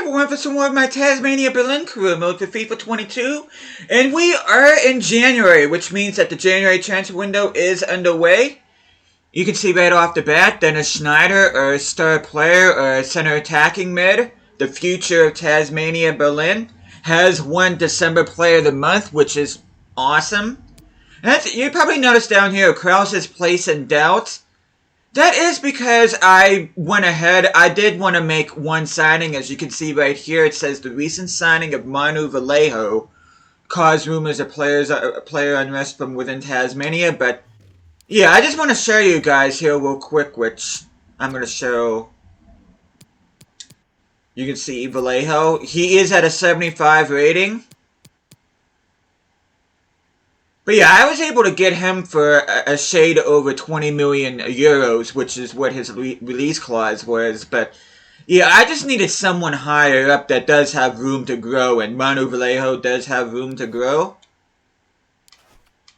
everyone for some more of my Tasmania Berlin career mode for FIFA 22. And we are in January, which means that the January transfer window is underway. You can see right off the bat, Dennis Schneider, our star player, our center attacking mid, the future of Tasmania Berlin, has won December Player of the Month, which is awesome. And you probably noticed down here, Krause's place in doubt. That is because I went ahead. I did want to make one signing. As you can see right here, it says the recent signing of Manu Vallejo caused rumors of player unrest from within Tasmania. But yeah, I just want to show you guys here real quick, which I'm going to show. You can see Vallejo. He is at a 75 rating. But yeah, I was able to get him for a shade over 20 million euros, which is what his release clause was. But yeah, I just needed someone higher up that does have room to grow, and Manu Vallejo does have room to grow.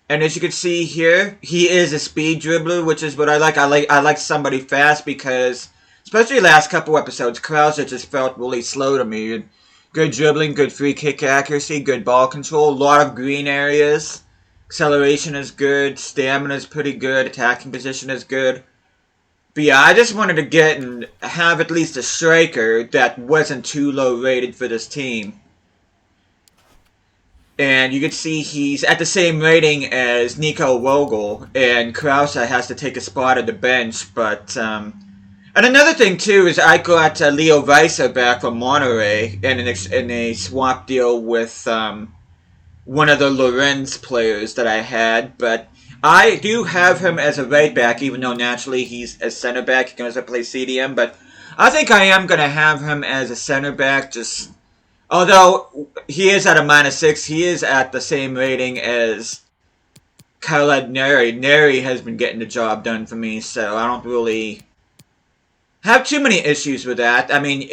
And as you can see here, he is a speed dribbler, which is what I like. I like somebody fast because, especially the last couple episodes, Krause just felt really slow to me. Good dribbling, good free kick accuracy, good ball control, a lot of green areas. Acceleration is good, stamina is pretty good, attacking position is good. But yeah, I just wanted to get and have at least a striker that wasn't too low rated for this team. And you can see he's at the same rating as Nico Vogel, and Krause has to take a spot at the bench. But and another thing too is I got Leo Weiser back from Monterey in a swap deal with one of the Lorenz players that I had, but I do have him as a right back, even though naturally he's a center back. He can also play CDM, but I think I am going to have him as a center back. Although he is at a -6, he is at the same rating as Khaled Neri. Neri has been getting the job done for me, so I don't really have too many issues with that. I mean,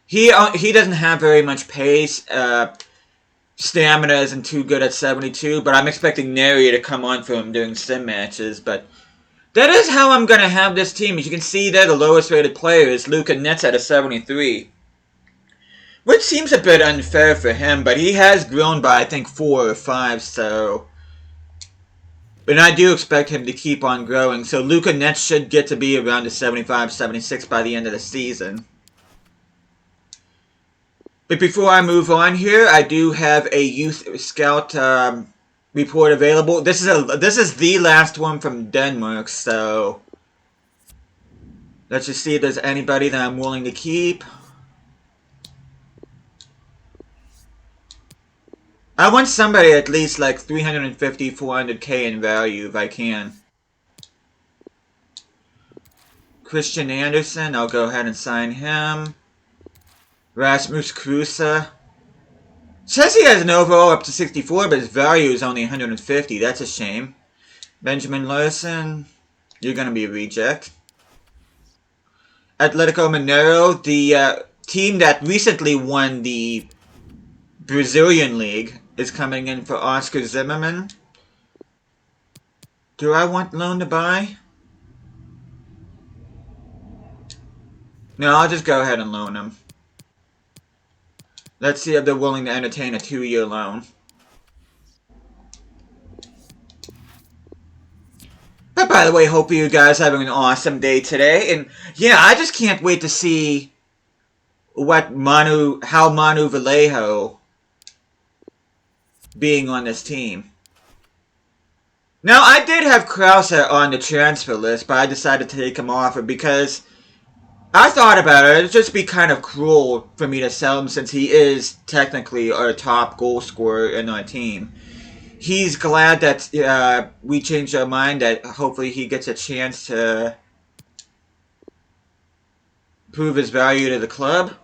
he doesn't have very much pace. Stamina isn't too good at 72, but I'm expecting Neri to come on for him during sim matches. But that is how I'm going to have this team. As you can see there, the lowest rated player is Luca Netz at a 73. Which seems a bit unfair for him, but he has grown by, I think, 4 or 5, so... But I do expect him to keep on growing, so Luca Netz should get to be around a 75, 76 by the end of the season. But before I move on here, I do have a Youth Scout report available. This is the last one from Denmark, so let's just see if there's anybody that I'm willing to keep. I want somebody at least like 350, 400k in value if I can. Christian Andersen, I'll go ahead and sign him. Rasmus Kruse. Says he has an overall up to 64, but his value is only 150. That's a shame. Benjamin Larson, you're going to be a reject. Atletico Mineiro, the team that recently won the Brazilian League, is coming in for Oscar Zimmerman. Do I want loan to buy? No, I'll just go ahead and loan him. Let's see if they're willing to entertain a 2-year loan. But by the way, hope you guys are having an awesome day today. And yeah, I just can't wait to see how Manu Vallejo being on this team. Now, I did have Krause on the transfer list, but I decided to take him off because I thought about it. It'd just be kind of cruel for me to sell him since he is technically our top goal scorer in our team. He's glad that we changed our mind, that hopefully he gets a chance to prove his value to the club.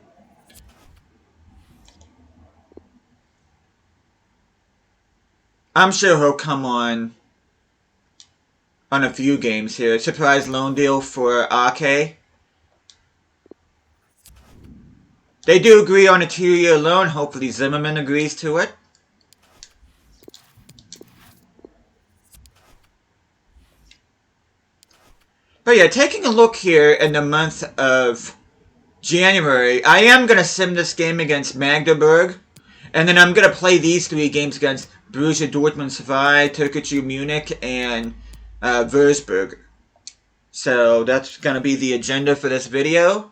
I'm sure he'll come on a few games here. Surprise loan deal for Ake. They do agree on a 2-year loan. Hopefully Zimmerman agrees to it. But yeah, taking a look here in the month of January, I am going to sim this game against Magdeburg. And then I'm going to play these 3 games against Borussia Dortmund, Sevilla, Türkgücü Munich, and Würzburg. So that's going to be the agenda for this video.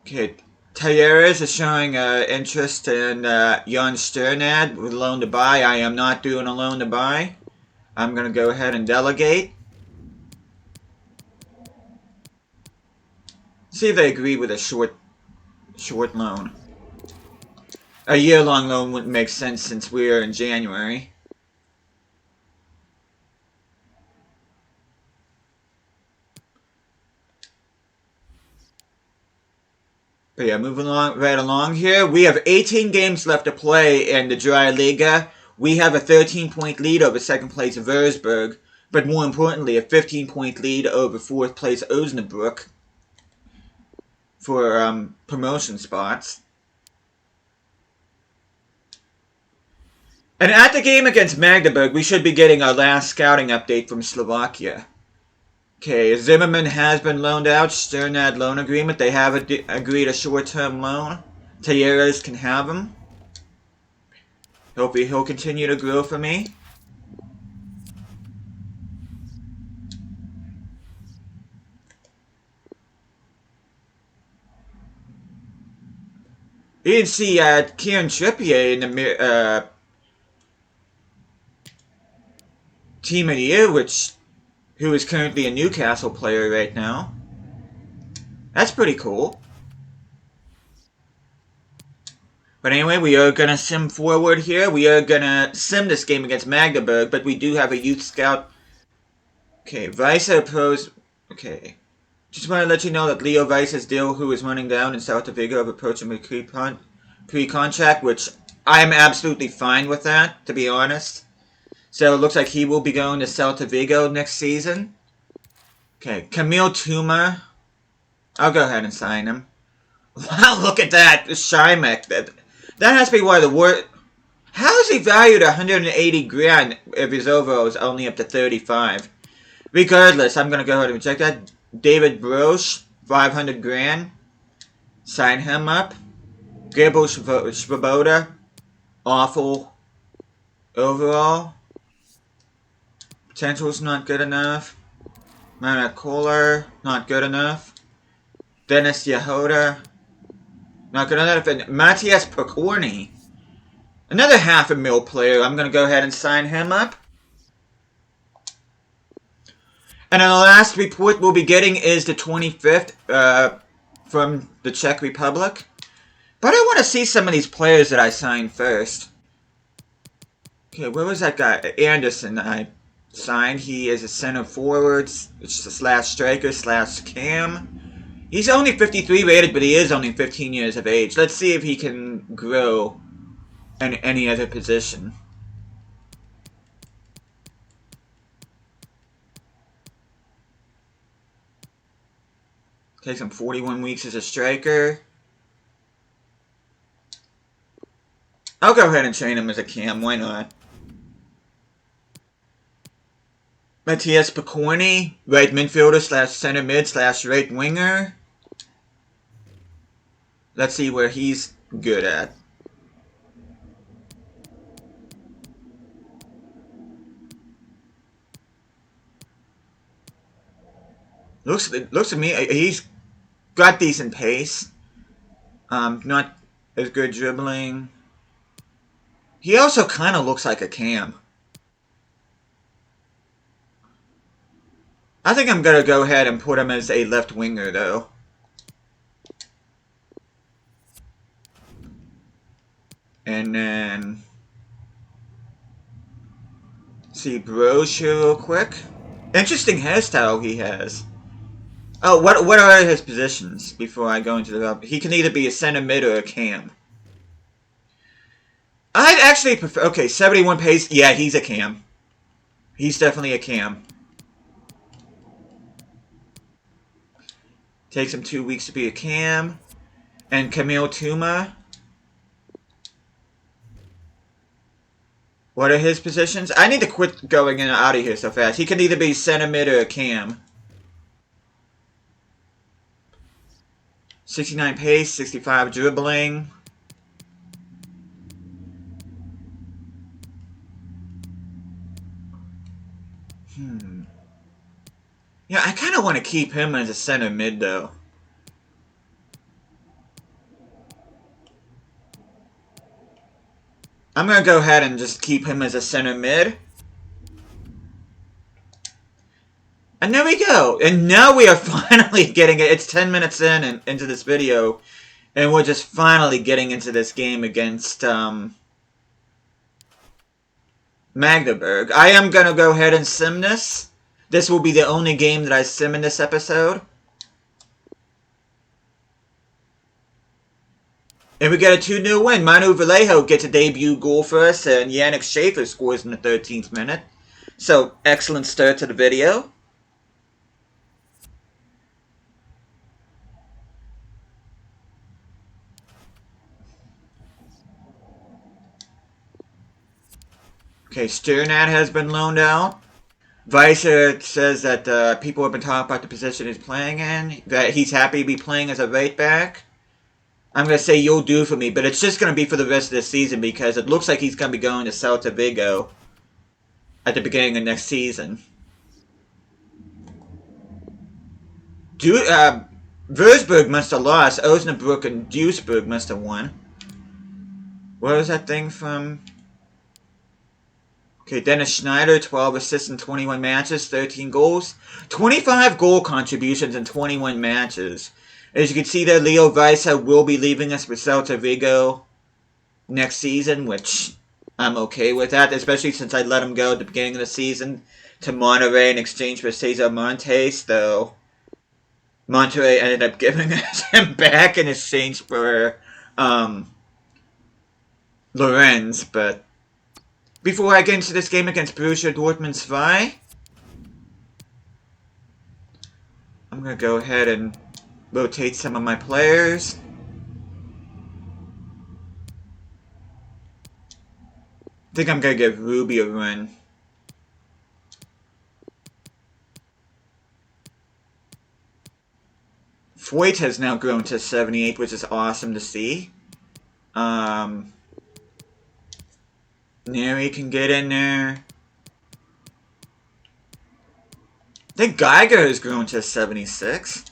Okay, Talleres is showing interest in Jan Sternad with loan to buy. I am not doing a loan to buy. I'm going to go ahead and delegate. See if they agree with a short loan. A year-long loan wouldn't make sense since we're in January. But yeah, moving right along here. We have 18 games left to play in the Dry Liga. We have a 13-point lead over second place Würzburg, but more importantly, a 15-point lead over fourth place Osnabrück for promotion spots. And at the game against Magdeburg, we should be getting our last scouting update from Slovakia. Okay, Zimmerman has been loaned out. Sternad loan agreement. They have agreed a short-term loan. Talleres can have him. Hopefully he'll continue to grow for me. You didn't see Kieran Trippier in the Team of the Year, who is currently a Newcastle player right now. That's pretty cool. But anyway, we are going to sim forward here. We are going to sim this game against Magdeburg, but we do have a youth scout. Okay, Weisse pros. Okay. Just want to let you know that Leo Weisse's deal, who is running down in South Vigo, of approaching a pre-contract, which I'm absolutely fine with that, to be honest. So it looks like he will be going to Celta Vigo next season. Okay, Camille Tuma. I'll go ahead and sign him. Wow, look at that. Shymek. That has to be one of the worst. How is he valued 180 grand if his overall is only up to 35? Regardless, I'm going to go ahead and check that. David Brosh, 500 grand. Sign him up. Gabriel Svoboda. Awful overall. Potential's not good enough. Manu Kohler, not good enough. Dennis Yehoda, not good enough. And Matthias Pokorny, another $500,000 player. I'm going to go ahead and sign him up. And then the last report we'll be getting is the 25th from the Czech Republic. But I want to see some of these players that I signed first. Okay, where was that guy? Anderson I signed. He is a center forward slash striker slash cam. He's only 53 rated, but he is only 15 years of age. Let's see if he can grow in any other position. Takes him 41 weeks as a striker. I'll go ahead and train him as a cam. Why not? Matthias Pokorny, right midfielder slash center mid slash right winger. Let's see where he's good at. Looks to me he's got decent pace. Not as good dribbling. He also kind of looks like a cam. I think I'm going to go ahead and put him as a left winger, though. And then see Brosh here real quick. Interesting hairstyle he has. Oh, what are his positions before I go into the... He can either be a center mid or a cam. I'd actually prefer... Okay, 71 pace. Yeah, he's a cam. He's definitely a cam. Takes him 2 weeks to be a cam. And Camille Tuma. What are his positions? I need to quit going in and out of here so fast. He can either be center mid or a cam. 69 pace, 65 dribbling. Yeah, I kind of want to keep him as a center mid, though. I'm going to go ahead and just keep him as a center mid. And there we go. And now we are finally getting it. It's 10 minutes in and into this video. And we're just finally getting into this game against Magdeburg. I am going to go ahead and sim this. This will be the only game that I sim in this episode. And we get a 2-0 win. Manu Vallejo gets a debut goal for us, and Yannick Schaefer scores in the 13th minute. So, excellent start to the video. Okay, Sternad has been loaned out. Weiser says that people have been talking about the position he's playing in, that he's happy to be playing as a right back. I'm going to say you'll do for me, but it's just going to be for the rest of the season because it looks like he's going to be going to Celta Vigo at the beginning of next season. Würzburg must have lost. Osnabrück and Duisburg must have won. What was that thing from? Okay, Dennis Schneider, 12 assists in 21 matches, 13 goals. 25 goal contributions in 21 matches. As you can see there, Leo Weiser will be leaving us for Celta Vigo next season, which I'm okay with that, especially since I let him go at the beginning of the season to Monterrey in exchange for Cesar Montes, though Monterrey ended up giving him back in exchange for Lorenz. But before I get into this game against Borussia Dortmund 2, I'm going to go ahead and rotate some of my players. I think I'm going to give Ruby a run. Foyt has now grown to 78, which is awesome to see. Neri can get in there. I think Geiger has grown to 76.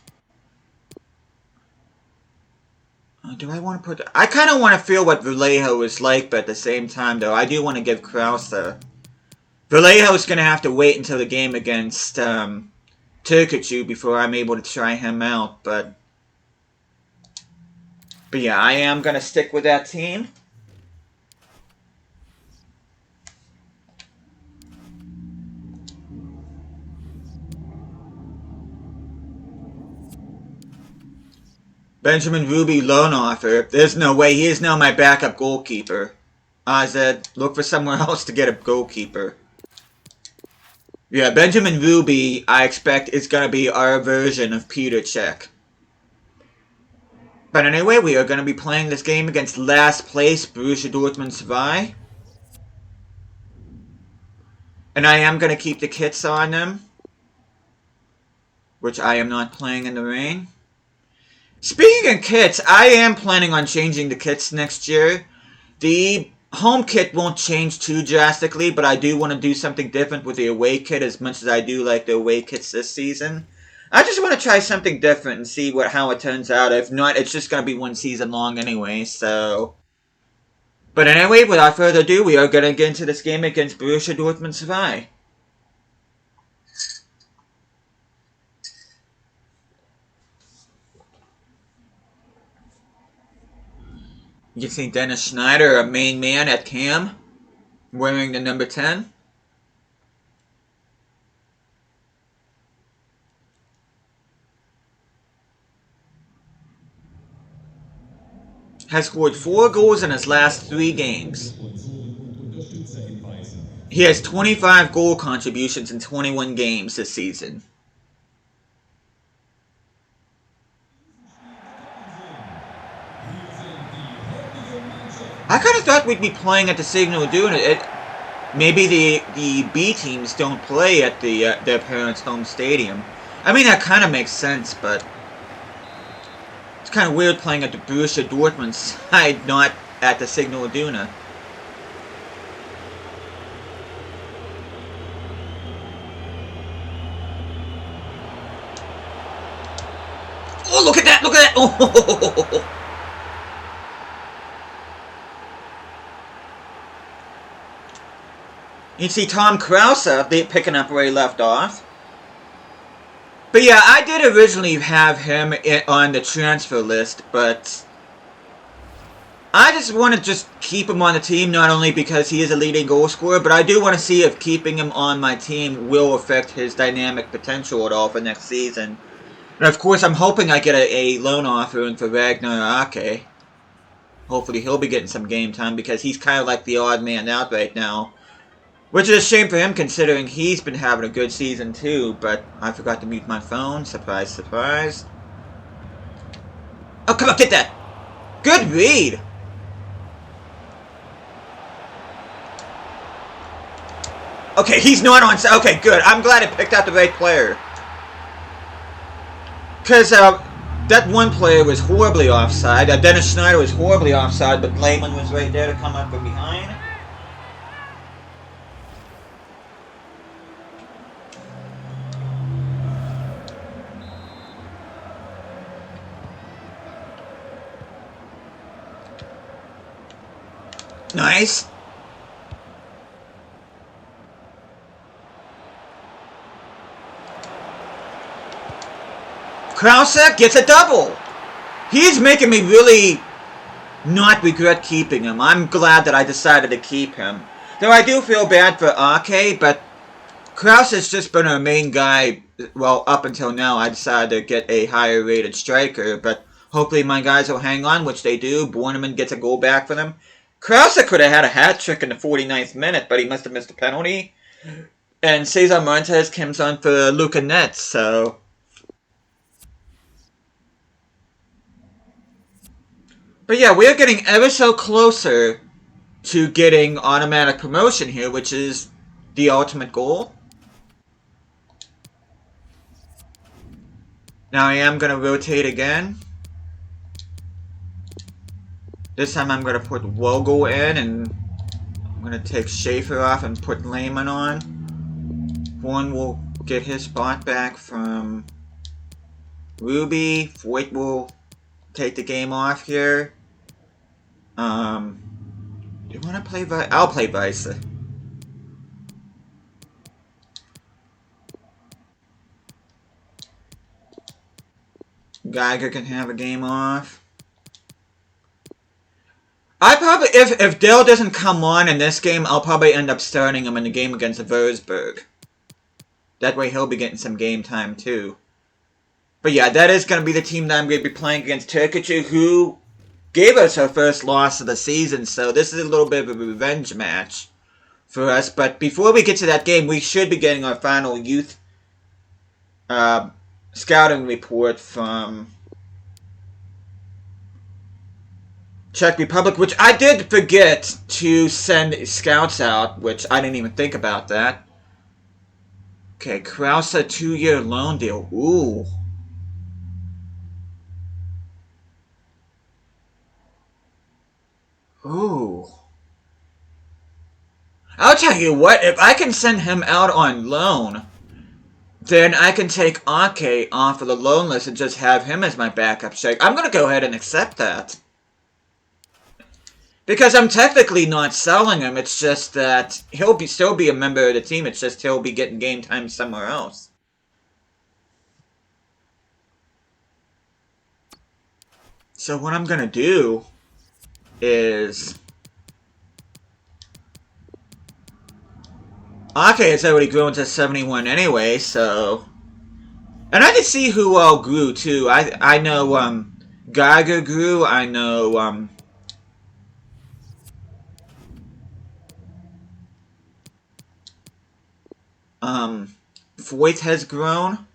Do I want to put... I kind of want to feel what Vallejo is like, but at the same time, though, I do want to give Krause a... Vallejo's going to have to wait until the game against Turkichu before I'm able to try him out, but yeah, I am going to stick with that team. Benjamin Ruby loan offer. There's no way. He is now my backup goalkeeper. Azed, look for somewhere else to get a goalkeeper. Yeah, Benjamin Ruby, I expect, is going to be our version of Peter Cech. But anyway, we are going to be playing this game against last place Borussia Dortmund 2. And I am going to keep the kits on them, which I am not playing in the rain. Speaking of kits, I am planning on changing the kits next year. The home kit won't change too drastically, but I do want to do something different with the away kit as much as I do like the away kits this season. I just want to try something different and see how it turns out. If not, it's just going to be one season long anyway, so... But anyway, without further ado, we are going to get into this game against Borussia Dortmund 2. You can see Dennis Schneider, a main man at cam, wearing the number 10. Has scored 4 goals in his last 3 games. He has 25 goal contributions in 21 games this season. I kind of thought we'd be playing at the Signal Iduna. maybe the B teams don't play at their parents' home stadium. I mean, that kind of makes sense, but it's kind of weird playing at the Borussia Dortmund side, not at the Signal Iduna. Oh, look at that! Look at that! Oh! You see Tom Krause picking up where he left off. But yeah, I did originally have him on the transfer list, but I just want to just keep him on the team, not only because he is a leading goal scorer, but I do want to see if keeping him on my team will affect his dynamic potential at all for next season. And of course, I'm hoping I get a loan offer in for Ragnar Ake. Hopefully he'll be getting some game time, because he's kind of like the odd man out right now. Which is a shame for him, considering he's been having a good season too, but I forgot to mute my phone. Surprise, surprise. Oh, come on, get that! Good read! Okay, he's not on... Okay, good. I'm glad it picked out the right player. Because that one player was horribly offside. Dennis Schneider was horribly offside, but Lehman was right there to come up from behind. Nice. Krause gets a double. He's making me really not regret keeping him. I'm glad that I decided to keep him. Though I do feel bad for Ake, but Krause has just been our main guy. Well, up until now, I decided to get a higher rated striker, but hopefully my guys will hang on, which they do. Bornemann gets a goal back for them. Krause could have had a hat trick in the 49th minute, but he must have missed a penalty. And Cesar Montes comes on for Luca Netz, so... But yeah, we're getting ever so closer to getting automatic promotion here, which is the ultimate goal. Now I am going to rotate again. This time I'm going to put Vogel in, and I'm going to take Schaefer off and put Lehman on. One will get his spot back from Ruby. Voigt will take the game off here. Do you want to play Vice? I'll play Vice. Geiger can have a game off. I probably, if Dell doesn't come on in this game, I'll probably end up starting him in the game against Würzburg. That way he'll be getting some game time too. But yeah, that is going to be the team that I'm going to be playing against Turkic, who gave us our first loss of the season, so this is a little bit of a revenge match for us. But before we get to that game, we should be getting our final youth scouting report from Czech Republic, which I did forget to send scouts out, which I didn't even think about that. Okay, Krause, 2-year loan deal. Ooh. Ooh. I'll tell you what, if I can send him out on loan, then I can take Ake off of the loan list and just have him as my backup striker. I'm going to go ahead and accept that. Because I'm technically not selling him, it's just that he'll still be a member of the team, it's just he'll be getting game time somewhere else. So what I'm going to do is... Ake has already grown to 71 anyway, so... And I can see who all grew, too. I know, Geiger grew, I know, Voigt has grown.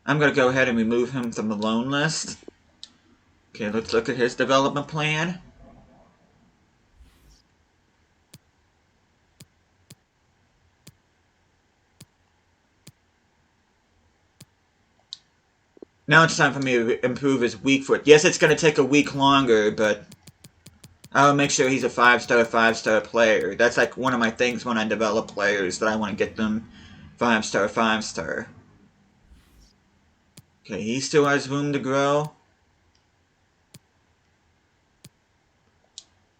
I'm going to go ahead and remove him from the loan list. Okay, let's look at his development plan. Now it's time for me to improve his weak foot. Yes, it's going to take a week longer, but I'll make sure he's a 5-star player. That's like one of my things when I develop players, that I want to get them 5-star. Okay, he still has room to grow.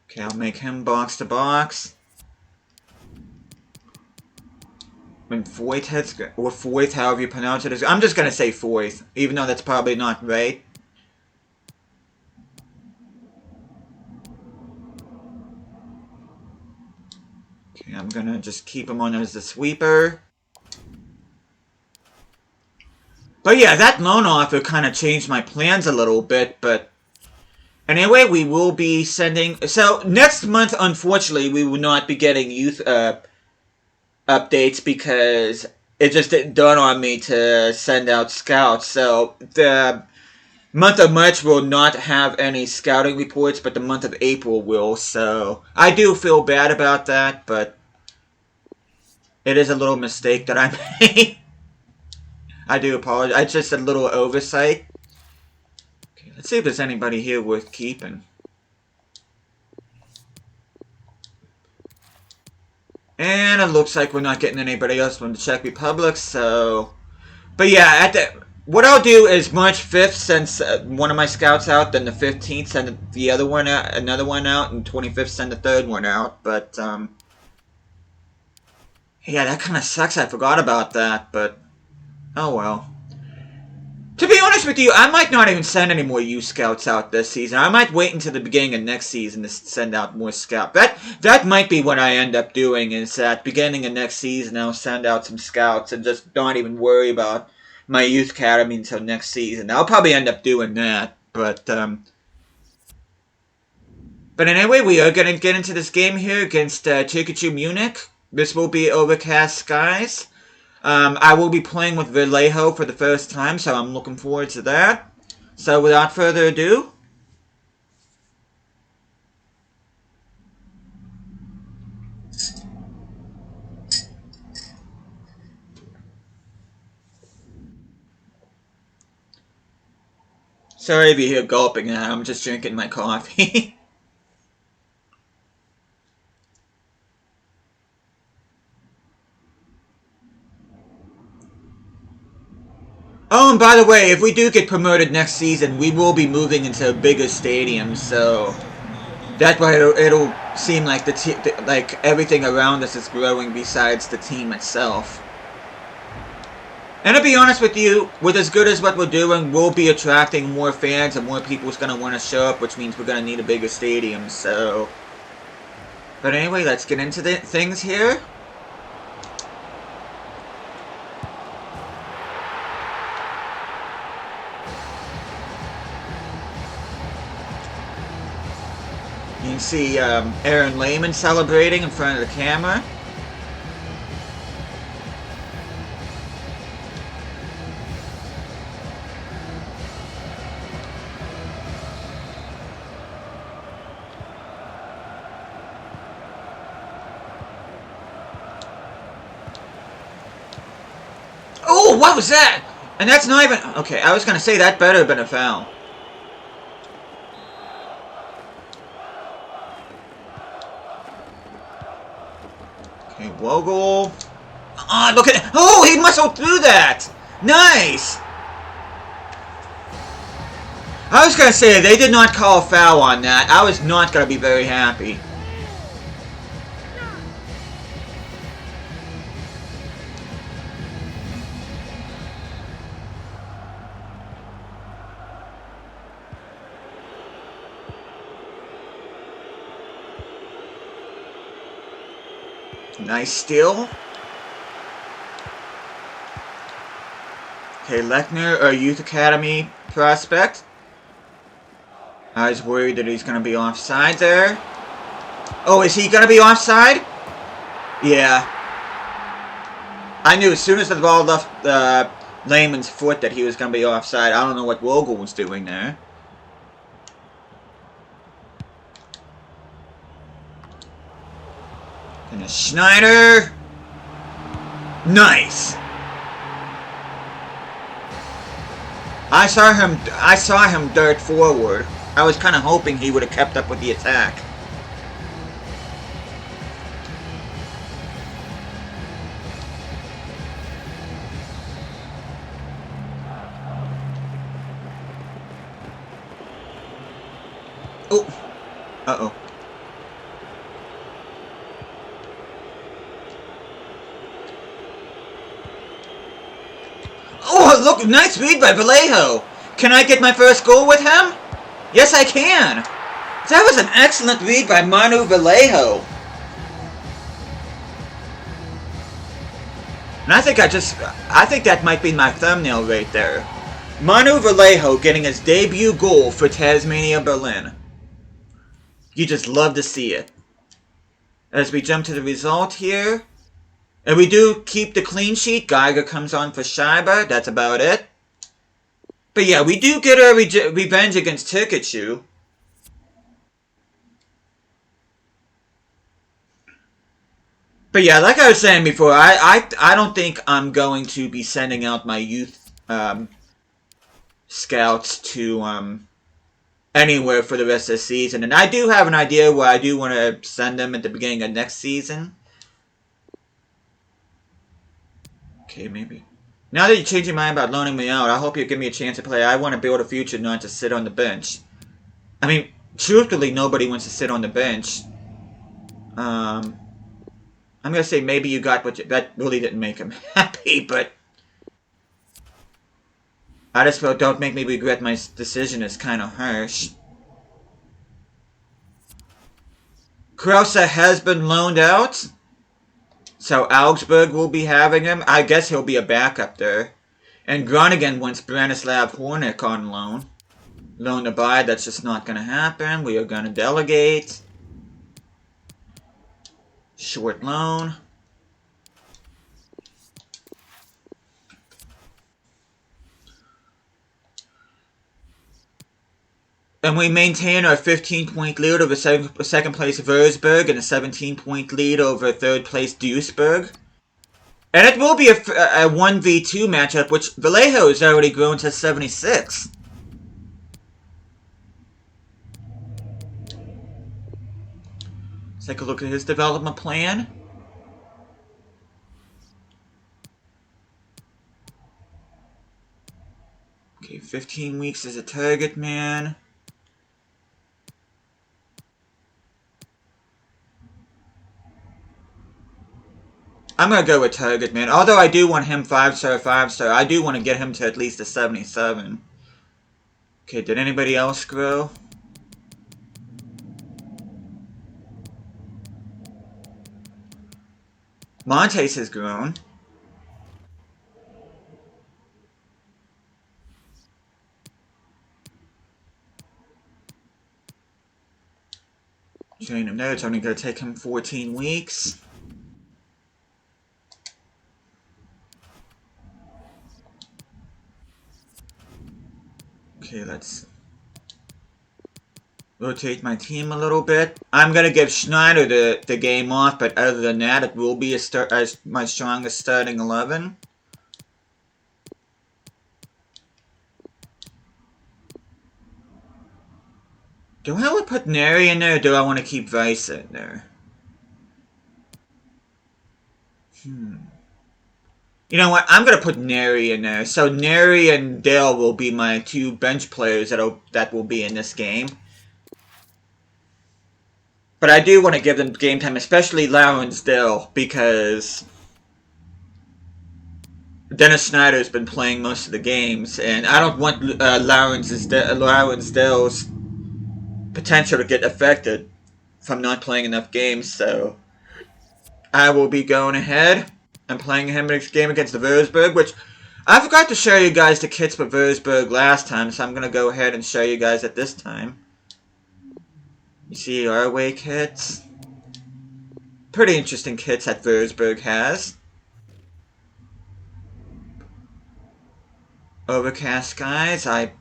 Okay, I'll make him box to box. And Foyth, or Foyth, however you pronounce it. I'm just going to say Foyth, even though that's probably not right. Okay, I'm going to just keep him on as the sweeper. But yeah, that loan offer kind of changed my plans a little bit, but anyway, we will be sending... So, next month, unfortunately, we will not be getting youth updates because it just didn't dawn on me to send out scouts. So, the month of March will not have any scouting reports, but the month of April will. So, I do feel bad about that, but it is a little mistake that I made. I do apologize. It's just a little oversight. Okay, let's see if there's anybody here worth keeping. And it looks like we're not getting anybody else from the Czech Republic, so... But yeah, what I'll do is March 5th send one of my scouts out, then the 15th send the other one out, another one out, and 25th send the third one out, but, yeah, that kind of sucks. I forgot about that, but... Oh well. To be honest with you, I might not even send any more youth scouts out this season. I might wait until the beginning of next season to send out more scouts. That might be what I end up doing, is at beginning of next season I'll send out some scouts and just not even worry about my youth academy until next season. I'll probably end up doing that, but anyway, we are going to get into this game here against Turkichu Munich. This will be overcast skies. I will be playing with Vallejo for the first time, so I'm looking forward to that. So without further ado... Sorry if you hear gulping now, I'm just drinking my coffee. Oh, and by the way, if we do get promoted next season, we will be moving into a bigger stadium, so that way it'll seem like like everything around us is growing besides the team itself. And to be honest with you, with as good as what we're doing, we'll be attracting more fans and more people's going to want to show up, which means we're going to need a bigger stadium, so... But anyway, let's get into the things here. You can see Aaron Lehman celebrating in front of the camera. Oh, what was that? And that's not even... Okay, I was going to say that better have been a foul. Okay, Vogel. Ah, look at... Oh, he muscled through that! Nice! I was going to say, they did not call a foul on that. I was not going to be very happy. Nice steal. Okay, Lechner, our youth academy prospect. I was worried that he's going to be offside there. Oh, is he going to be offside? Yeah. I knew as soon as the ball left Lehman's foot that he was going to be offside. I don't know what Vogel was doing there. And a Schneider. Nice. I saw him dart forward. I was kind of hoping he would have kept up with the attack. Oh. Uh-oh. Oh, look, nice read by Vallejo. Can I get my first goal with him? Yes, I can. That was an excellent read by Manu Vallejo. And I think that might be my thumbnail right there. Manu Vallejo getting his debut goal for Tasmania Berlin. You just love to see it. As we jump to the result here. And we do keep the clean sheet. Geiger comes on for Schneider. That's about it. But yeah, we do get our revenge against Turkichu. But yeah, like I was saying before, I don't think I'm going to be sending out my youth scouts to anywhere for the rest of the season. And I do have an idea where I do want to send them at the beginning of next season. Okay, maybe. Now that you're changing your mind about loaning me out, I hope you give me a chance to play. I want to build a future, not to sit on the bench. I mean, truthfully, nobody wants to sit on the bench. I'm going to say maybe you got what you... That really didn't make him happy, but... I just felt don't make me regret my decision is kind of harsh. Krause has been loaned out. So Augsburg will be having him. I guess he'll be a backup there. And Groningen wants Branislav Hornick on loan. Loan to buy, that's just not going to happen. We are going to delegate. Short loan. And we maintain our 15-point lead over second place Würzburg and a 17-point lead over third place Duisburg. And it will be a 1v2 matchup, which Vallejo has already grown to 76. Let's take a look at his development plan. Okay, 15 weeks as a target man. I'm going to go with target man. Although I do want him 5-star, 5-star. I do want to get him to at least a 77. Okay, did anybody else grow? Montes has grown. Train him there. It's only going to take him 14 weeks. Okay, let's rotate my team a little bit. I'm going to give Schneider the game off, but other than that, it will be my strongest starting 11. Do I want to put Neri in there, or do I want to keep Weiss in there? You know what? I'm going to put Neri in there. So Neri and Dale will be my two bench players that will be in this game. But I do want to give them game time, especially Dale, because Dennis Schneider's been playing most of the games, and I don't want Dale's potential to get affected from not playing enough games, so I will be going ahead and playing him next game against the Würzburg, which I forgot to show you guys the kits for Würzburg last time, so I'm going to go ahead and show you guys at this time. You see our away kits. Pretty interesting kits that Würzburg has. Overcast skies, I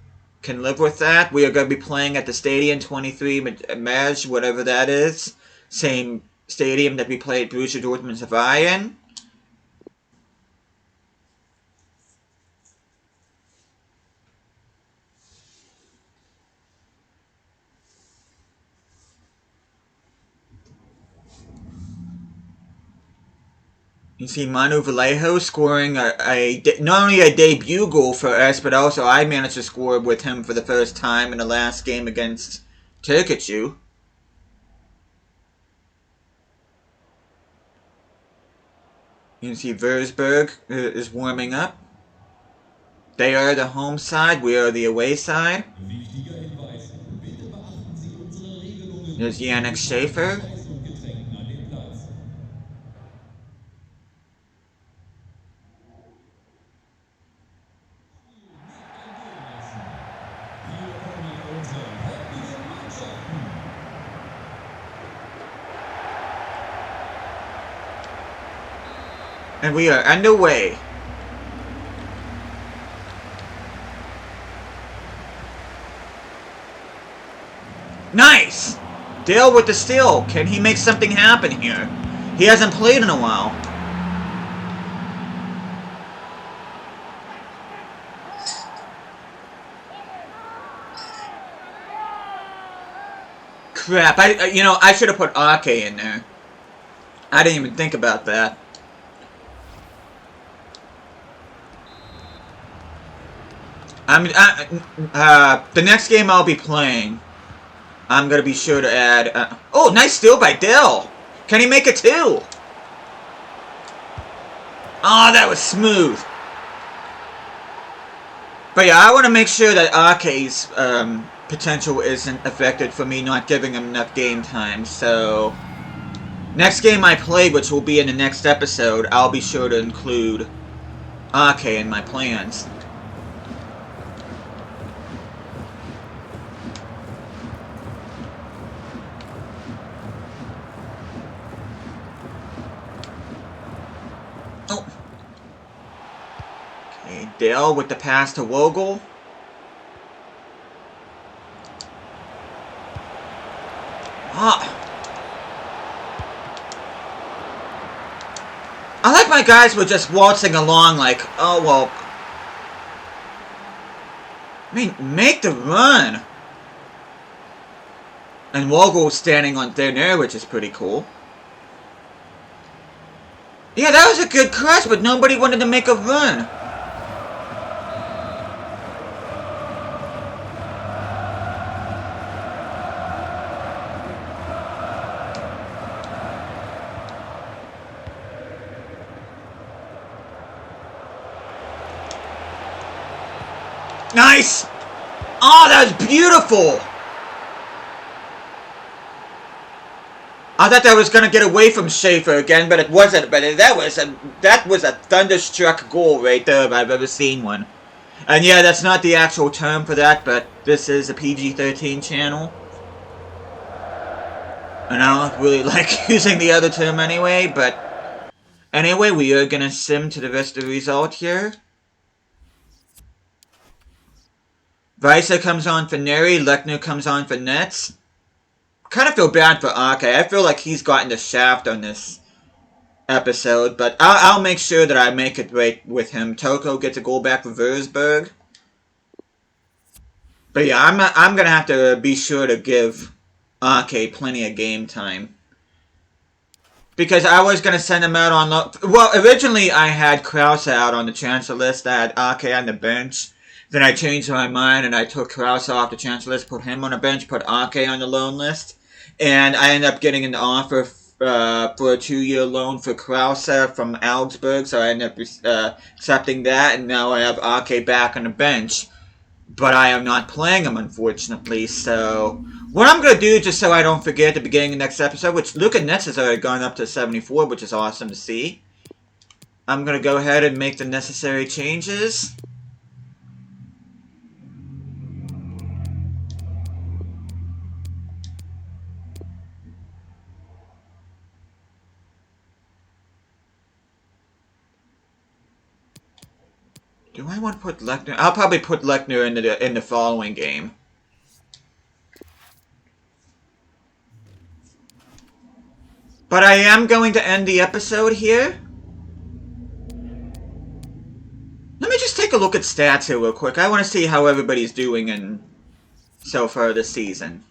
can live with that. We are going to be playing at the Stadium 23 Maj, whatever that is. Same stadium that we played Borussia Dortmund in. You see Manu Vallejo scoring not only a debut goal for us, but also I managed to score with him for the first time in the last game against Turkish. You can see Würzburg is warming up. They are the home side, we are the away side. There's Yannick Schäfer. And we are underway. Nice! Dale with the steal. Can he make something happen here? He hasn't played in a while. Crap, I should have put Ake in there. I didn't even think about that. The next game I'll be playing, I'm going to be sure to add... oh, nice steal by Dell! Can he make it too? Oh, that was smooth. But yeah, I want to make sure that Ake's potential isn't affected for me not giving him enough game time. So, next game I play, which will be in the next episode, I'll be sure to include Ake in my plans. Dale with the pass to Vogel. I like my guys were just waltzing along like, oh, well. I mean, make the run. And Vogel standing on there, which is pretty cool. Yeah, that was a good cross, but nobody wanted to make a run. Nice! Oh, that was beautiful! I thought that was going to get away from Schäfer again, but it wasn't. But that was a thunderstruck goal right there if I've ever seen one. And yeah, that's not the actual term for that, but this is a PG-13 channel. And I don't really like using the other term anyway, but... Anyway, we are going to sim to the rest of the result here. Weiser comes on for Neri, Lechner comes on for Nets. Kind of feel bad for Ake. I feel like he's gotten the shaft on this episode, but I'll make sure that I make it right with him. Toko gets a goal back for Würzburg. But yeah, I'm gonna have to be sure to give Ake plenty of game time. Because I was gonna send him out on well, originally I had Krause out on the transfer list. I had Ake on the bench. Then I changed my mind and I took Krause off the transfer list, put him on the bench, put Ake on the loan list. And I ended up getting an offer for a 2-year loan for Krause from Augsburg, so I ended up accepting that, and now I have Ake back on the bench. But I am not playing him, unfortunately, so... What I'm going to do, just so I don't forget at the beginning of the next episode, which Luka Nets has already gone up to 74, which is awesome to see. I'm going to go ahead and make the necessary changes. Do I want to put Lechner? I'll probably put Lechner in the following game. But I am going to end the episode here. Let me just take a look at stats here real quick. I want to see how everybody's doing so far this season.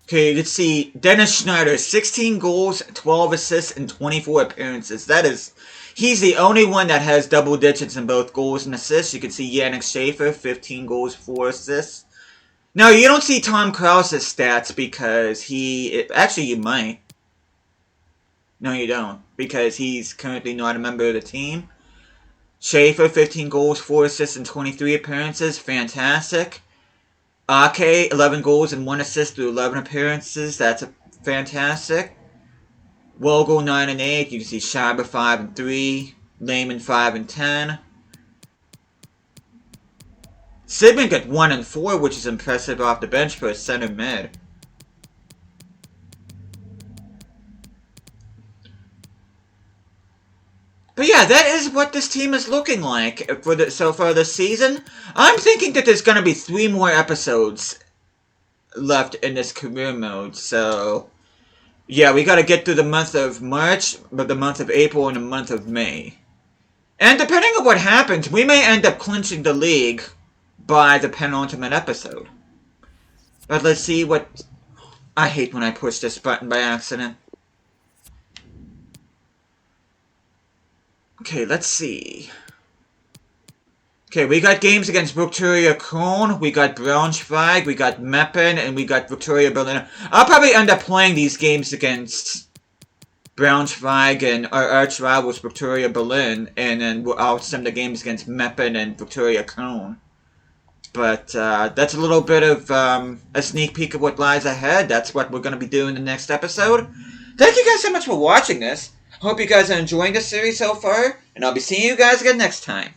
Okay, let's see. Dennis Schneider, 16 goals, 12 assists, and 24 appearances. He's the only one that has double digits in both goals and assists. You can see Yannick Schaefer, 15 goals, 4 assists. No, you don't see Tom Krause's stats because actually, you might. No, you don't. Because he's currently not a member of the team. Schaefer, 15 goals, 4 assists, and 23 appearances. Fantastic. Ake, 11 goals and 1 assist through 11 appearances. That's fantastic. Vogel, 9 and 8. You can see Schreiber, 5 and 3. Lehman, 5 and 10. Sigmund got 1 and 4, which is impressive off the bench for a center mid. But yeah, that is what this team is looking like so far this season. I'm thinking that there's going to be 3 more episodes left in this career mode. So, yeah, we got to get through the month of March, but the month of April, and the month of May. And depending on what happens, we may end up clinching the league by the penultimate episode. But let's see what... I hate when I push this button by accident. Okay, let's see. Okay, we got games against Victoria Köln, we got Braunschweig, we got Meppen, and we got Victoria Berlin. I'll probably end up playing these games against Braunschweig and our arch rivals Victoria Berlin, and then I'll send the games against Meppen and Victoria Köln. But that's a little bit of a sneak peek of what lies ahead. That's what we're going to be doing in the next episode. Thank you guys so much for watching this. Hope you guys are enjoying this series so far, and I'll be seeing you guys again next time.